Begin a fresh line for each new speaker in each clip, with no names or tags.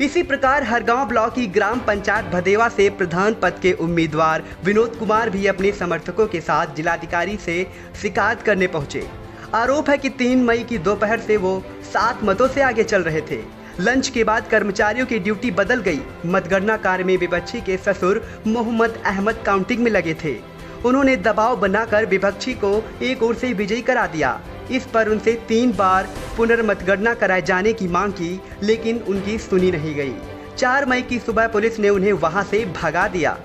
इसी प्रकार हरगांव ब्लॉक की ग्राम पंचायत भदेवा से प्रधान पद के उम्मीदवार विनोद कुमार भी अपने समर्थकों के साथ जिलाधिकारी से शिकायत करने पहुंचे। आरोप है कि 3 मई की दोपहर से वो 7 मतों से आगे चल रहे थे। लंच के बाद कर्मचारियों की ड्यूटी बदल गई। मतगणना कार्य में विपक्षी के ससुर मोहम्मद अहमद काउंटिंग में लगे थे। उन्होंने दबाव बनाकर विपक्षी को एक ओर से विजयी करा दिया। इस पर उनसे 3 बार पुनर्मतगणना कराए जाने की मांग की, लेकिन उनकी सुनी नहीं गई। 4 मई की सुबह पुलिस ने उन्हें वहां से भगा दिया।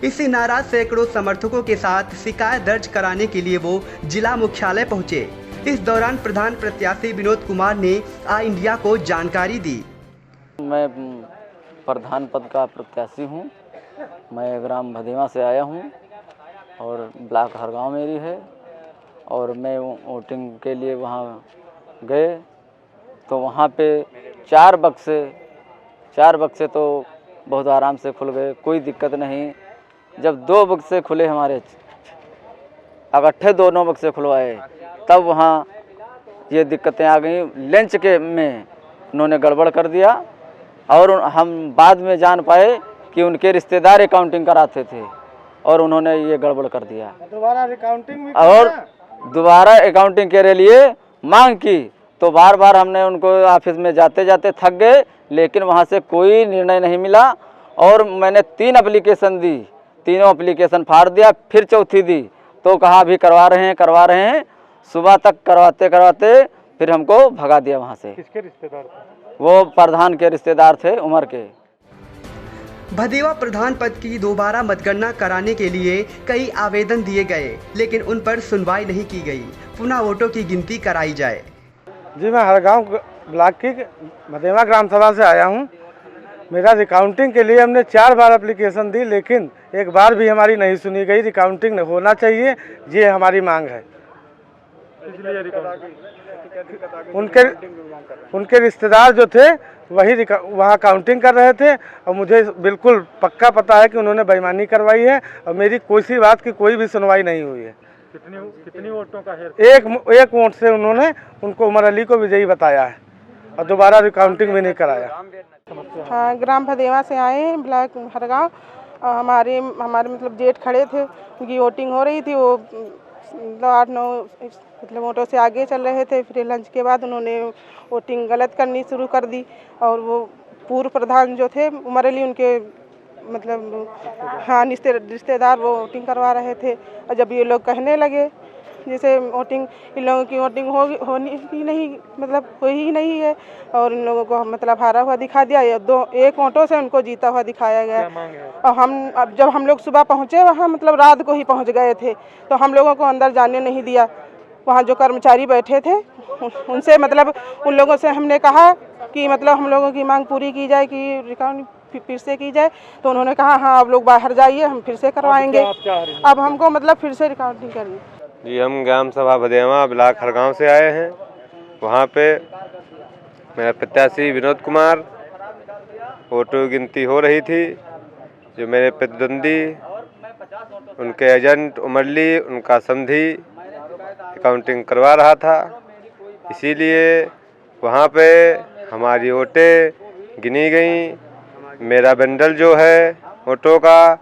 इससे नाराज सैकड़ों समर्थकों के साथ शिकायत दर्ज कराने के लिए वो जिला मुख्यालय पहुंचे। इस दौरान प्रधान प्रत्याशी विनोद कुमार ने आई इंडिया को जानकारी दी।
मैं प्रधान पद का प्रत्याशी हूं। मैं ग्राम भदेवा से आया हूं और ब्लॉक हरगांव मेरी है और मैं वोटिंग के लिए वहां गए तो वहां पे 4 बक्से तो बहुत आराम से खुल गए, कोई दिक्कत नहीं। जब 2 बक्से खुले हमारे इकट्ठे दोनों बक्से खुलवाए तब वहाँ ये दिक्कतें आ गई। लंच के में उन्होंने गड़बड़ कर दिया और हम बाद में जान पाए कि उनके रिश्तेदार अकाउंटिंग कराते थे और उन्होंने ये गड़बड़ कर दिया। दोबारा अकाउंटिंग के लिए मांग की तो बार बार हमने उनको ऑफिस में जाते जाते थक गए, लेकिन वहाँ से कोई निर्णय नहीं मिला। और मैंने 3 एप्लीकेशन दी, तीनों एप्लीकेशन फाड़ दिया, फिर चौथी दी तो कहा अभी करवा रहे हैं। सुबह तक करवाते फिर हमको भगा दिया वहाँ से।
किसके रिश्तेदार थे?
वो प्रधान के रिश्तेदार थे, उमर के।
भदेवा प्रधान पद की दोबारा मतगणना कराने के लिए कई आवेदन दिए गए, लेकिन उन पर सुनवाई नहीं की गई। पुनः वोटों की गिनती कराई जाए।
जी, मैं हरगांव ब्लॉक की भदेवा ग्राम सभा से आया हूं। मेरा रिकाउंटिंग के लिए हमने 4 बार एप्लीकेशन दी, लेकिन एक बार भी हमारी नहीं सुनी गई। रिकाउंटिंग होना चाहिए, ये हमारी मांग है। उनके रिश्तेदार जो थे वही वहाँ काउंटिंग कर रहे थे और मुझे बिल्कुल पक्का पता है कि उन्होंने बेईमानी करवाई है और मेरी किसी बात की कोई भी सुनवाई नहीं हुई है।
कितनी वोटों का है?
एक वोट से उन्होंने उनको उमर अली को विजयी बताया है और दोबारा रिकाउंटिंग भी नहीं कराया।
हाँ, ग्राम भदेवा से आए हैं, ब्लॉक हरगांव। हमारे मतलब जेठ खड़े थे, उनकी वोटिंग हो रही थी। वो 8-9 मतलब वोटों से आगे चल रहे थे। फिर लंच के बाद उन्होंने वोटिंग गलत करनी शुरू कर दी और वो पूर्व प्रधान जो थे उमर अली, उनके मतलब हाँ रिश्तेदार वो वोटिंग करवा रहे थे। और जब ये लोग कहने लगे जैसे वोटिंग, इन लोगों की वोटिंग होनी ही नहीं, मतलब हुई ही नहीं है और इन लोगों को मतलब हारा हुआ दिखा दिया। एक वोटों से उनको जीता हुआ दिखाया गया। और जब हम लोग सुबह पहुँचे वहाँ, मतलब रात को ही पहुँच गए थे, तो हम लोगों को अंदर जाने नहीं दिया। वहाँ जो कर्मचारी बैठे थे उनसे मतलब उन लोगों से हमने कहा कि मतलब हम लोगों की मांग पूरी की जाए, कि रिकाउंटिंग फिर से की जाए। तो उन्होंने कहा हाँ, आप लोग बाहर जाइए, हम फिर से करवाएंगे। अब हमको मतलब फिर से रिकाउंटिंग करनी।
जी, हम ग्राम सभा भदेवा ब्लॉक हरगांव से आए हैं। वहाँ पे मेरा प्रत्याशी विनोद कुमार, वोटों की गिनती हो रही थी। जो मेरे प्रतिद्वंदी, उनके एजेंट उमर अली, उनका समधी अकाउंटिंग करवा रहा था। इसीलिए वहाँ पे हमारी वोटें गिनी गई। मेरा बंडल जो है वोटों का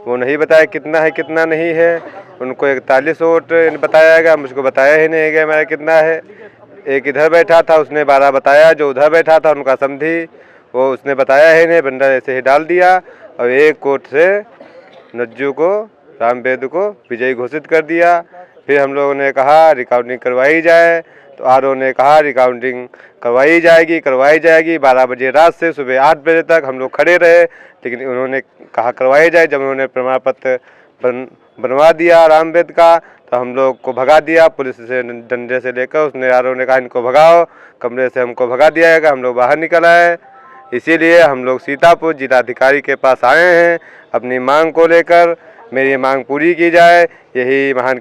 वो नहीं बताया कितना है कितना नहीं है। उनको 41 वोट बताया गया, मुझको बताया ही नहीं गया मेरा कितना है। एक इधर बैठा था, उसने 12 बताया। जो उधर बैठा था उनका समधी, वो उसने बताया ही नहीं, बंडल ऐसे ही डाल दिया और 1 वोट से नज्जू को, रामवेद को विजयी घोषित कर दिया। फिर हम लोगों ने कहा रिकाउंटिंग करवाई जाए, तो आरओ ने कहा रिकाउंटिंग करवाई जाएगी। 12 बजे रात से सुबह 8 बजे तक हम लोग खड़े रहे, लेकिन उन्होंने कहा करवाई जाए। जब उन्होंने प्रमाण पत्र बनवा दिया रामवेद का, तो हम लोग को भगा दिया पुलिस से डंडे से लेकर। उसने आरओ ने कहा इनको भगाओ, कमरे से हमको भगा दिया गया। हम लोग बाहर निकल आए। इसीलिए हम लोग सीतापुर जिलाधिकारी के पास आए हैं अपनी मांग को लेकर। मेरी मांग पूरी की जाए, यही महान